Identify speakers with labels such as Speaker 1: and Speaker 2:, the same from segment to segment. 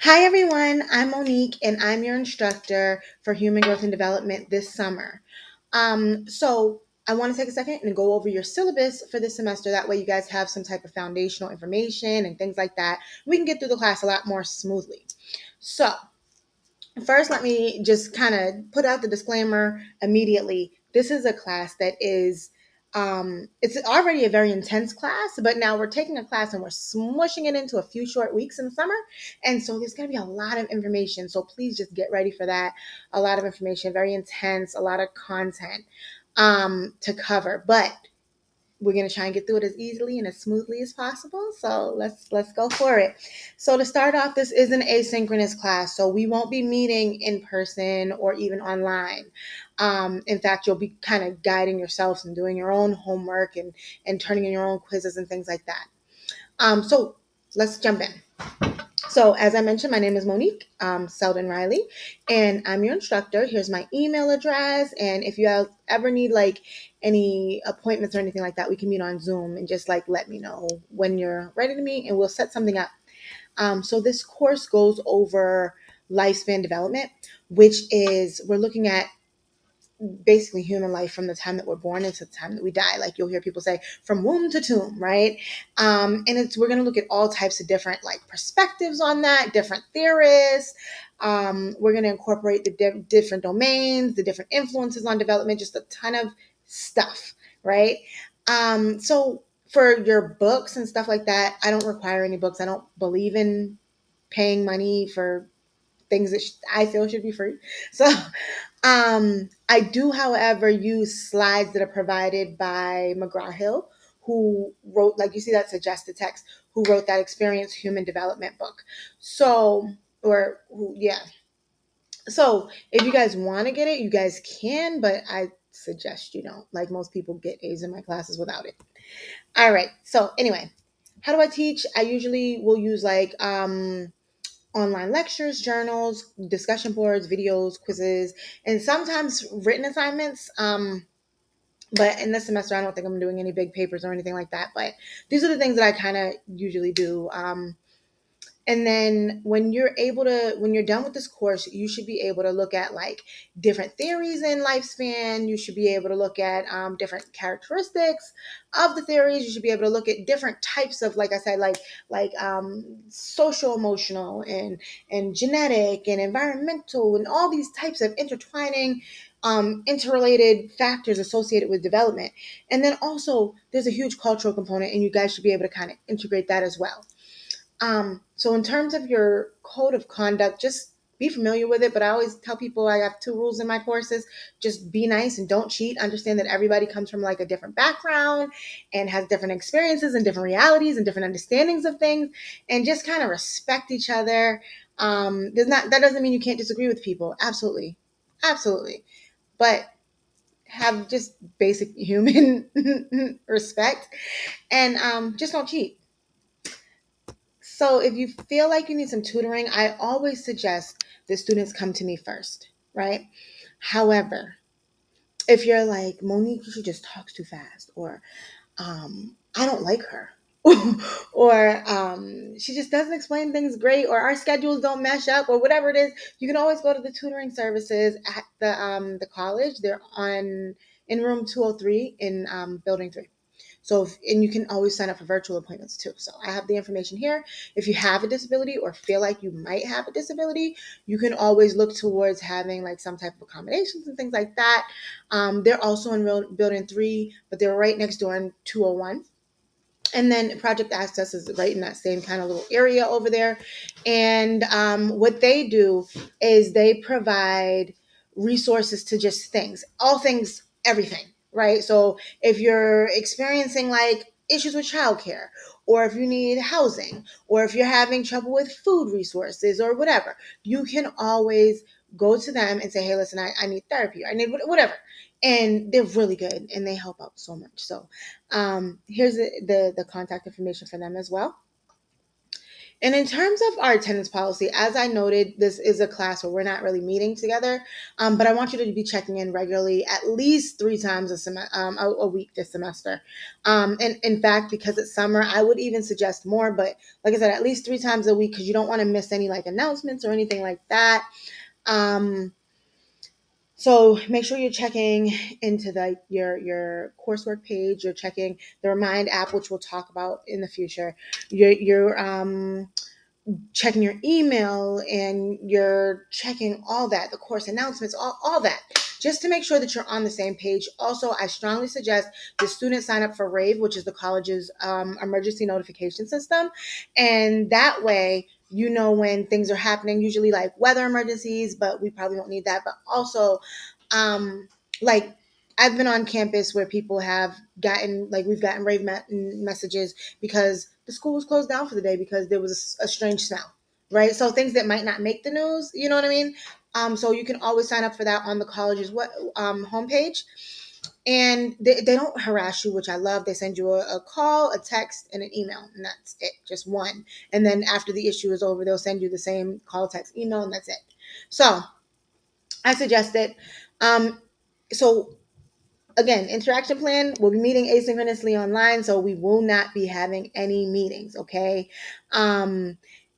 Speaker 1: Hi everyone, I'm Monique and I'm your instructor for Human Growth and Development this summer. So I want to take a second and go over your syllabus for this semester. That way you guys have some type of foundational information and things like that. We can get through the class a lot more smoothly. So first, let me just kind of put out the disclaimer immediately. This is a class that is it's already a very intense class, but now we're taking a class and we're smushing it into a few short weeks in the summer. And so there's going to be a lot of information. So please just get ready for that. A lot of information, very intense, a lot of content to cover. But we're going to try and get through it as easily and as smoothly as possible. So let's go for it. So to start off, this is an asynchronous class, so we won't be meeting in person or even online. In fact, you'll be kind of guiding yourselves and doing your own homework and turning in your own quizzes and things like that. So let's jump in. So as I mentioned, my name is Monique Selden-Riley, and I'm your instructor. Here's my email address, and if you ever need like any appointments or anything like that, we can meet on Zoom and just like let me know when you're ready to meet, and we'll set something up. So this course goes over lifespan development, which is we're looking at basically human life from the time that we're born into the time that we die. Like you'll hear people say from womb to tomb, right? And we're going to look at all types of different like perspectives on that, different theorists. We're going to incorporate the different domains, the different influences on development, just a ton of stuff, right? So for your books and stuff like that, I don't require any books. I don't believe in paying money for things that I feel should be free. So I do, however, use slides that are provided by McGraw-Hill, who wrote, like you see that suggested text, who wrote that Experience Human Development book. So, or who, yeah. So if you guys want to get it, you guys can, but I suggest you don't. Like most people get A's in my classes without it. All right. So anyway, how do I teach? I usually will use like online lectures, journals, discussion boards, videos, quizzes, and sometimes written assignments. But in this semester, I don't think I'm doing any big papers or anything like that. But these are the things that I kind of usually do. And then when you're done with this course, you should be able to look at like different theories in lifespan. You should be able to look at different characteristics of the theories. You should be able to look at different types of, like I said, social emotional and genetic and environmental and all these types of intertwining interrelated factors associated with development. And then also there's a huge cultural component, and you guys should be able to kind of integrate that as well. So in terms of your code of conduct, just be familiar with it. But I always tell people I have two rules in my courses. Just be nice and don't cheat. Understand that everybody comes from like a different background and has different experiences and different realities and different understandings of things, and just kind of respect each other. That doesn't mean you can't disagree with people. Absolutely. Absolutely. But have just basic human respect, and just don't cheat. So if you feel like you need some tutoring, I always suggest the students come to me first, right? However, if you're like, Monique, she just talks too fast, or I don't like her, or she just doesn't explain things great, or our schedules don't mesh up, or whatever it is, you can always go to the tutoring services at the college. They're in room 203 in building 3. And you can always sign up for virtual appointments too. So I have the information here. If you have a disability or feel like you might have a disability, you can always look towards having like some type of accommodations and things like that. They're also in building 3, but they're right next door in 201. And then Project Access is right in that same kind of little area over there. And what they do is they provide resources to just all things, everything, right? So if you're experiencing like issues with childcare, or if you need housing, or if you're having trouble with food resources or whatever, you can always go to them and say, hey, listen, I need therapy, or I need whatever. And they're really good and they help out so much. So here's the contact information for them as well. And in terms of our attendance policy, as I noted, this is a class where we're not really meeting together, but I want you to be checking in regularly, at least 3 times a week this semester. And in fact, because it's summer, I would even suggest more. But like I said, at least 3 times a week because you don't want to miss any like announcements or anything like that. Um, so make sure you're checking into your coursework page. You're checking the Remind app, which we'll talk about in the future. You're checking your email and you're checking all that, the course announcements, all that, just to make sure that you're on the same page. Also, I strongly suggest the students sign up for RAVE, which is the college's emergency notification system. And that way, you know when things are happening, usually like weather emergencies, but we probably don't need that. But also, like I've been on campus where people have gotten, like we've gotten rave messages because the school was closed down for the day because there was a strange smell, right? So things that might not make the news, you know what I mean? So you can always sign up for that on the college's homepage. And they don't harass you, which I love. They send you a call, a text, and an email, and that's it, just one. And then after the issue is over, they'll send you the same call, text, email, and that's it. So I suggest it. So again, interaction plan, we'll be meeting asynchronously online, so we will not be having any meetings, okay? Um,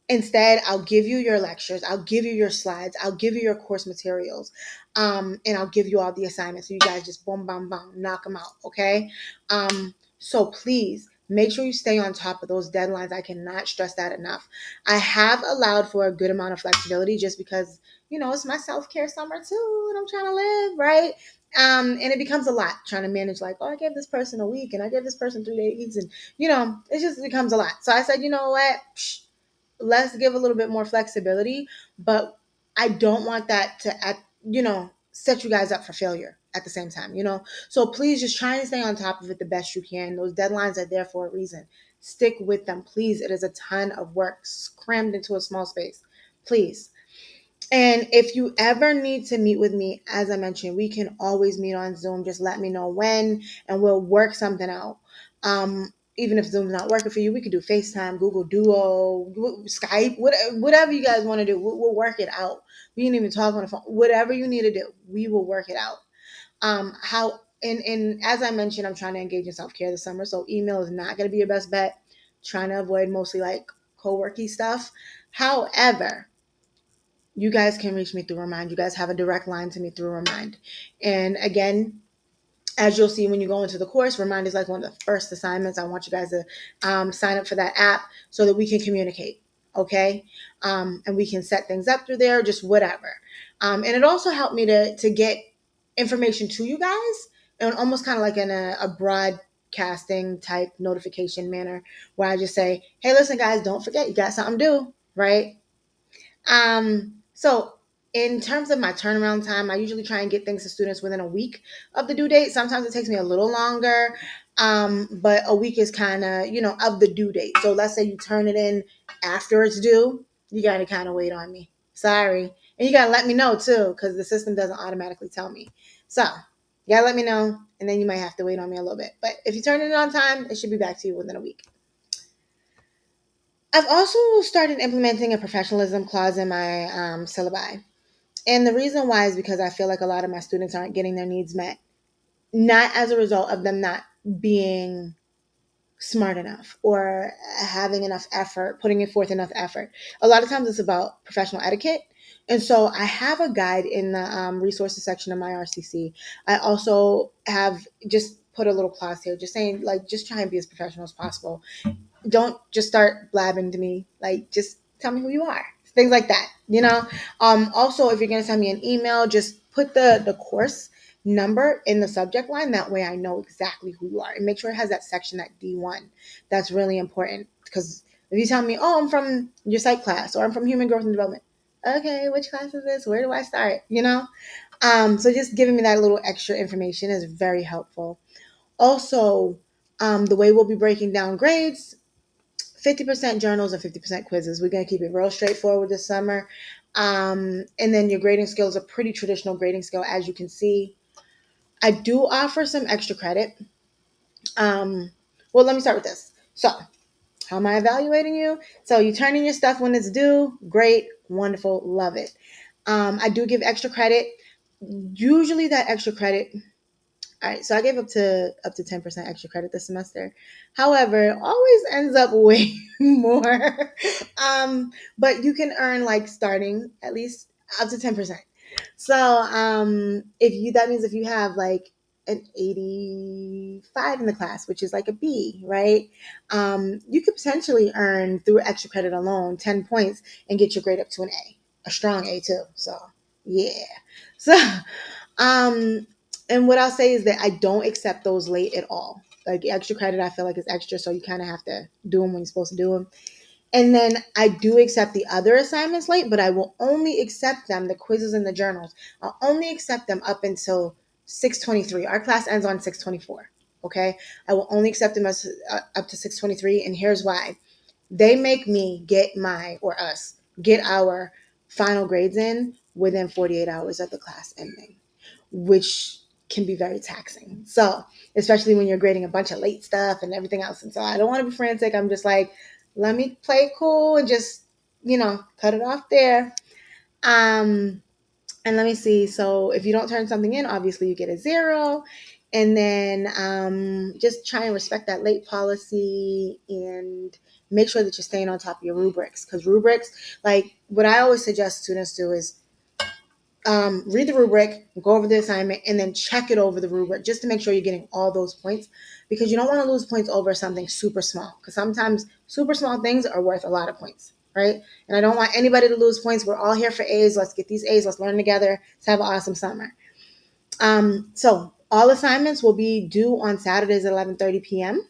Speaker 1: Instead, I'll give you your lectures, I'll give you your slides, I'll give you your course materials, and I'll give you all the assignments. So you guys just boom, boom, boom, knock them out, okay? So please make sure you stay on top of those deadlines. I cannot stress that enough. I have allowed for a good amount of flexibility just because, it's my self-care summer too, and I'm trying to live, right? And it becomes a lot trying to manage, like, oh, I gave this person a week and I gave this person 3 days, and it just becomes a lot. So I said, you know what? Let's give a little bit more flexibility, but I don't want that to, set you guys up for failure at the same time, So please just try and stay on top of it the best you can. Those deadlines are there for a reason. Stick with them, please. It is a ton of work crammed into a small space. Please. And if you ever need to meet with me, as I mentioned, we can always meet on Zoom. Just let me know when, and we'll work something out. Even if Zoom's not working for you, we could do FaceTime, Google Duo, Skype, whatever you guys want to do. We'll work it out. We can even talk on the phone. Whatever you need to do, we will work it out. And as I mentioned, I'm trying to engage in self-care this summer, so email is not going to be your best bet. Trying to avoid mostly like co-worky stuff. However, you guys can reach me through Remind. You guys have a direct line to me through Remind. And again, as you'll see when you go into the course, Remind is like one of the first assignments. I want you guys to sign up for that app so that we can communicate, okay? And we can set things up through there, just whatever. And it also helped me to get information to you guys, and almost kind of like in a broadcasting type notification manner, where I just say, hey, listen, guys, don't forget, you got something due, right? So in terms of my turnaround time, I usually try and get things to students within a week of the due date. Sometimes it takes me a little longer, but a week is kind of, of the due date. So let's say you turn it in after it's due, you got to kind of wait on me. Sorry. And you got to let me know too, because the system doesn't automatically tell me. So you got to let me know, and then you might have to wait on me a little bit. But if you turn it in on time, it should be back to you within a week. I've also started implementing a professionalism clause in my syllabi. And the reason why is because I feel like a lot of my students aren't getting their needs met, not as a result of them not being smart enough or having enough effort, putting forth enough effort. A lot of times it's about professional etiquette. And so I have a guide in the resources section of my RCC. I also have just put a little clause here, just saying, like, just try and be as professional as possible. Don't just start blabbing to me. Like, just tell me who you are. Things like that, Also, if you're going to send me an email, just put the course number in the subject line. That way I know exactly who you are. And make sure it has that section, that D1. That's really important, because if you tell me, oh, I'm from your psych class, or I'm from human growth and development. Okay, which class is this? Where do I start? So just giving me that little extra information is very helpful. Also, the way we'll be breaking down grades, 50% journals and 50% quizzes. We're going to keep it real straightforward this summer. And then your grading scale is a pretty traditional grading scale, as you can see. I do offer some extra credit. Well, let me start with this. So How am I evaluating you? So you turn in your stuff when it's due. Great, wonderful, love it. I do give extra credit. Usually that extra credit. All right, so I gave up to 10% extra credit this semester. However, it always ends up way more. But you can earn like starting at least up to 10%. So if you that means if you have like an 85 in the class, which is like a B, right? You could potentially earn through extra credit alone 10 points and get your grade up to an A, a strong A too. So yeah. So um and what I'll say is that I don't accept those late at all. Like extra credit, I feel like is extra, so you kind of have to do them when you're supposed to do them. And then I do accept the other assignments late, but I will only accept them, the quizzes and the journals. I'll only accept them up until 6:23. Our class ends on 6:24. Okay, I will only accept them as up to 6:23, and here's why: they make me get my or us get our final grades in within 48 hours of the class ending, which can be very taxing. So, especially when you're grading a bunch of late stuff and everything else. And so I don't want to be frantic. I'm just like, let me play it cool and just, cut it off there. Um, and let me see. So if you don't turn something in, obviously you get a 0. And then just try and respect that late policy and make sure that you're staying on top of your rubrics. Because rubrics, like what I always suggest students do is read the rubric, go over the assignment, and then check it over the rubric just to make sure you're getting all those points, because you don't want to lose points over something super small, because sometimes super small things are worth a lot of points, right? And I don't want anybody to lose points. We're all here for A's. Let's get these A's. Let's learn together. Let's have an awesome summer. So all assignments will be due on Saturdays at 11:30 p.m.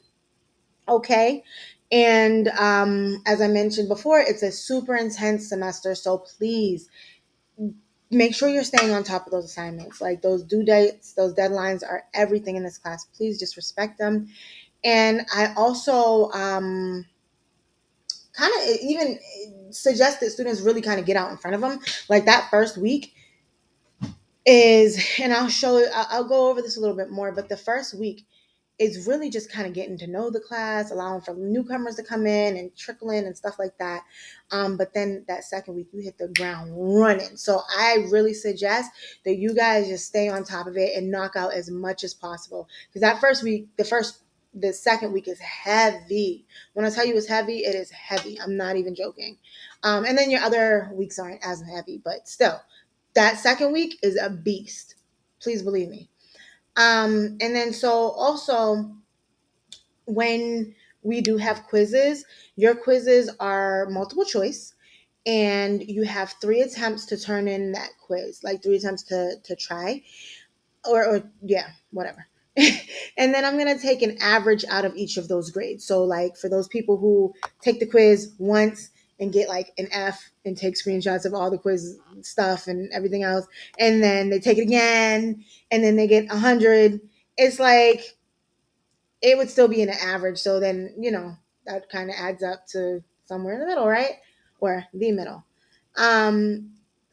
Speaker 1: Okay. And as I mentioned before, it's a super intense semester. So please make sure you're staying on top of those assignments. Like those due dates, those deadlines are everything in this class. Please just respect them. And I also kind of even suggest that students really kind of get out in front of them. Like that first week is, and I'll go over this a little bit more, but the first week is really just kind of getting to know the class, allowing for newcomers to come in and trickle in and stuff like that. But then that second week, you hit the ground running. So I really suggest that you guys just stay on top of it and knock out as much as possible. Because that first week, the second week is heavy. When I tell you it's heavy, it is heavy. I'm not even joking. And then your other weeks aren't as heavy, but still, that second week is a beast. Please believe me. And then so also when we do have quizzes, your quizzes are multiple choice, and you have 3 attempts to turn in that quiz, like 3 attempts to try, or yeah, whatever. And then I'm going to take an average out of each of those grades. So like for those people who take the quiz once and get like an F and take screenshots of all the quiz stuff and everything else, and then they take it again and then they get 100, it's like it would still be an average. So then, that kind of adds up to somewhere in the middle, right? Or the middle.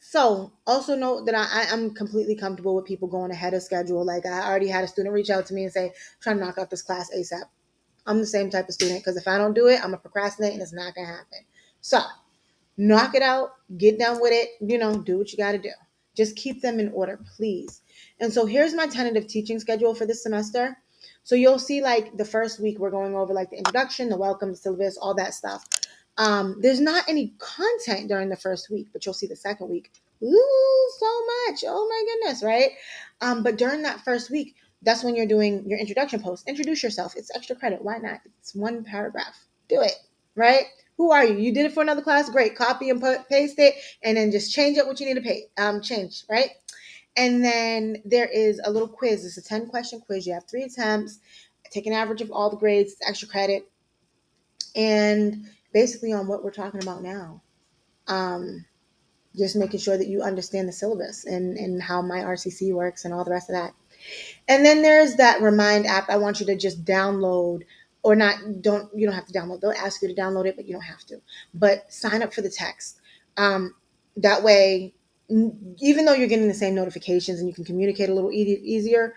Speaker 1: So also note that I'm completely comfortable with people going ahead of schedule. Like I already had a student reach out to me and say, I'm trying to knock out this class ASAP. I'm the same type of student, because if I don't do it, I'm going to procrastinate and it's not going to happen. So knock it out, get done with it, do what you got to do. Just keep them in order, please. And so here's my tentative teaching schedule for this semester. So you'll see like the first week we're going over like the introduction, the welcome, the syllabus, all that stuff. There's not any content during the first week, but you'll see the second week. Ooh, so much. Oh my goodness, right? But during that first week, that's when you're doing your introduction post. Introduce yourself. It's extra credit. Why not? It's 1 paragraph. Do it, right? Who are you? You did it for another class? Great. Copy and paste it, and then just change up what you need to change, right? And then there is a little quiz. It's a 10-question quiz. You have 3 attempts. Take an average of all the grades. It's extra credit. And basically on what we're talking about now. Just making sure that you understand the syllabus and how my RCC works and all the rest of that. And then there's that Remind app. I want you to just download, or not, you don't have to download. They'll ask you to download it, but you don't have to. But sign up for the text. That way, even though you're getting the same notifications and you can communicate a little easier,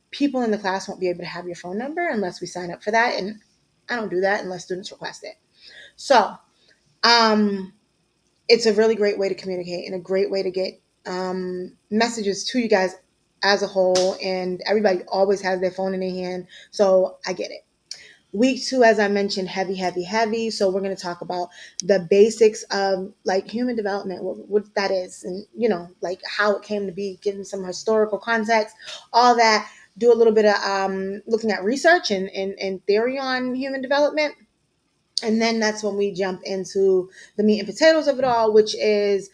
Speaker 1: people in the class won't be able to have your phone number unless we sign up for that. And I don't do that unless students request it. So it's a really great way to communicate and a great way to get messages to you guys as a whole. And everybody always has their phone in their hand. So I get it. Week 2, as I mentioned, heavy, heavy, heavy. So we're going to talk about the basics of like human development, what that is, and like how it came to be, given some historical context, all that. Do a little bit of looking at research and theory on human development. And then that's when we jump into the meat and potatoes of it all, which is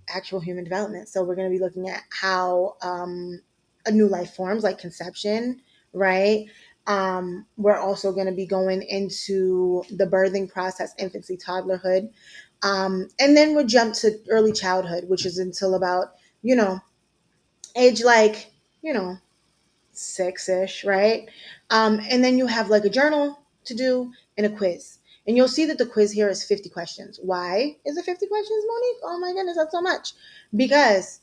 Speaker 1: actual human development. So we're going to be looking at how a new life forms, like conception, right? We're also going to be going into the birthing process, infancy, toddlerhood. And then we'll jump to early childhood, which is until about, age like, 6-ish, right? And then you have like a journal to do and a quiz. And you'll see that the quiz here is 50 questions. Why is it 50 questions, Monique? Oh my goodness, that's so much. Because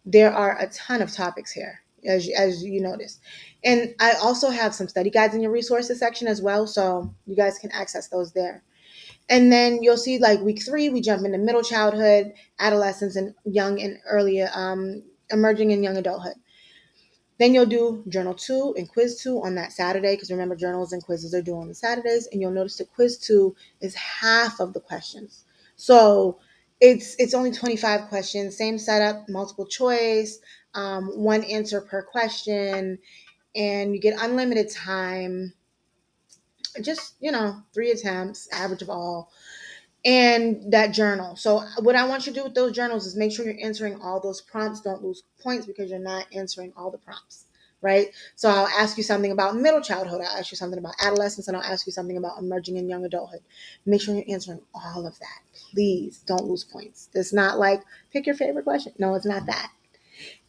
Speaker 1: there are a ton of topics here, as you notice. And I also have some study guides in your resources section as well, so you guys can access those there. And then you'll see like week 3, we jump into middle childhood, adolescence, and young and early emerging and young adulthood. Then you'll do journal 2 and quiz 2 on that Saturday, because remember, journals and quizzes are due on the Saturdays. And you'll notice that quiz 2 is half of the questions. So it's only 25 questions, same setup, multiple choice, one answer per question, and you get unlimited time. Just 3 attempts, average of all, and that journal. So what I want you to do with those journals is make sure you're answering all those prompts. Don't lose points because you're not answering all the prompts, right? So I'll ask you something about middle childhood. I'll ask you something about adolescence, and I'll ask you something about emerging and young adulthood. Make sure you're answering all of that. Please don't lose points. It's not like pick your favorite question. No, it's not that.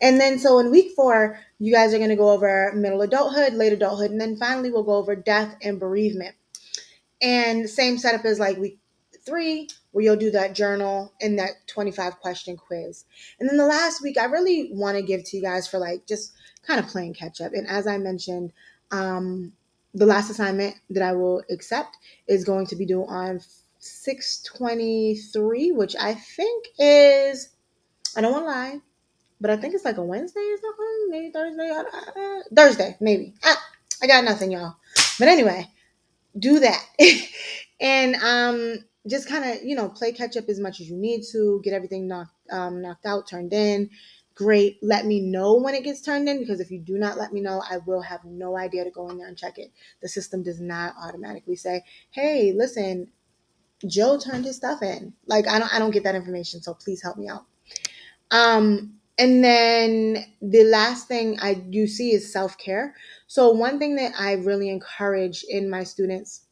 Speaker 1: And then so in week 4, you guys are going to go over middle adulthood, late adulthood, and then finally we'll go over death and bereavement. And same setup as like week 3, where you'll do that journal and that 25 question quiz. And then the last week, I really want to give to you guys for like just kind of playing catch up. And as I mentioned, the last assignment that I will accept is going to be due on 6/23, which I think is, I don't want to lie, but I think it's like a Wednesday or something, maybe Thursday. Thursday, maybe. I got nothing, y'all. But anyway, do that. And just kind of play catch up as much as you need to, get everything knocked out, turned in. Great. Let me know when it gets turned in, because if you do not let me know, I will have no idea to go in there and check it. The system does not automatically say, hey, listen, Joe turned his stuff in. Like I don't get that information, so please help me out. And then the last thing I do see is self-care. So one thing that I really encourage in my students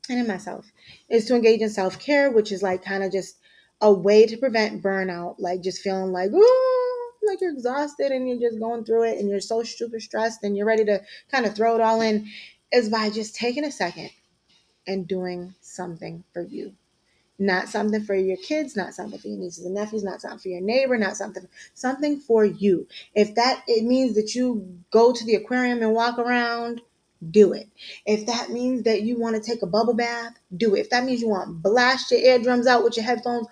Speaker 1: and in myself is to engage in self-care, which is like kind of just a way to prevent burnout, like just feeling like, oh, like you're exhausted and you're just going through it and you're so super stressed and you're ready to kind of throw it all in, is by just taking a second and doing something for you. Not something for your kids, not something for your nieces and nephews, not something for your neighbor, not something for you. If that it means that you go to the aquarium and walk around, do it. If that means that you want to take a bubble bath, do it. If that means you want to blast your eardrums out with your headphones,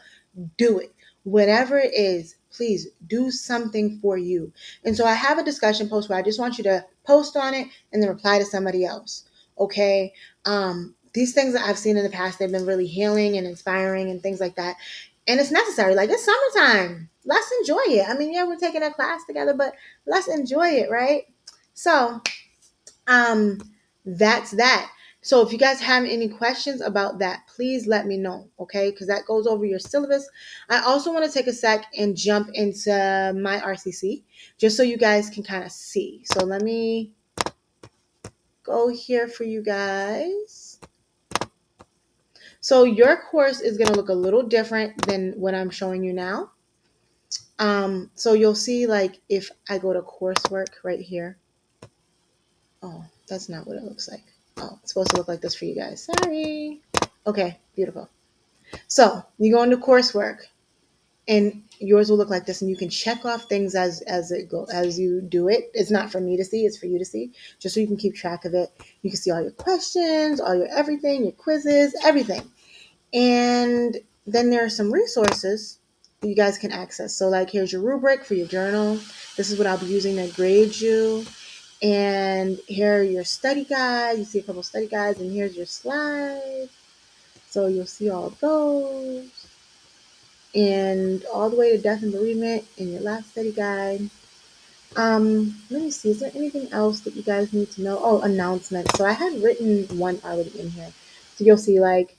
Speaker 1: do it. Whatever it is, please do something for you. And so I have a discussion post where I just want you to post on it and then reply to somebody else. Okay? These things that I've seen in the past, they've been really healing and inspiring and things like that. And it's necessary. Like, it's summertime. Let's enjoy it. I mean, yeah, we're taking a class together, but let's enjoy it, right? So, that's that. So if you guys have any questions about that, please let me know, okay? Because that goes over your syllabus. I also want to take a sec and jump into my RCC, just so you guys can kind of see. So let me go here for you guys. So your course is going to look a little different than what I'm showing you now. So you'll see, like, if I go to coursework right here. Oh, that's not what it looks like. Oh, it's supposed to look like this for you guys. Sorry. Okay, beautiful. So you go into coursework, and yours will look like this, and you can check off things as you do it. It's not for me to see, it's for you to see, just so you can keep track of it. You can see all your questions, all your everything, your quizzes, everything. And then there are some resources that you guys can access. So like, here's your rubric for your journal. This is what I'll be using to grade you. And here are your study guides. You see a couple study guides, and here's your slides. So you'll see all those. And all the way to death and bereavement in your last study guide. Let me see, is there anything else that you guys need to know? Oh, announcements. So I had written one already in here. So you'll see, like,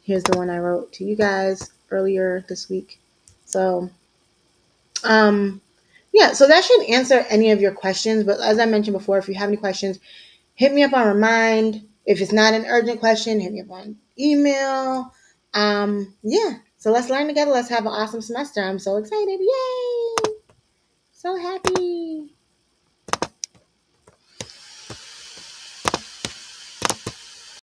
Speaker 1: here's the one I wrote to you guys earlier this week. So, yeah, so that should answer any of your questions. But as I mentioned before, if you have any questions, hit me up on Remind. If it's not an urgent question, hit me up on email. Yeah, so let's learn together. Let's have an awesome semester. I'm so excited. Yay! So happy.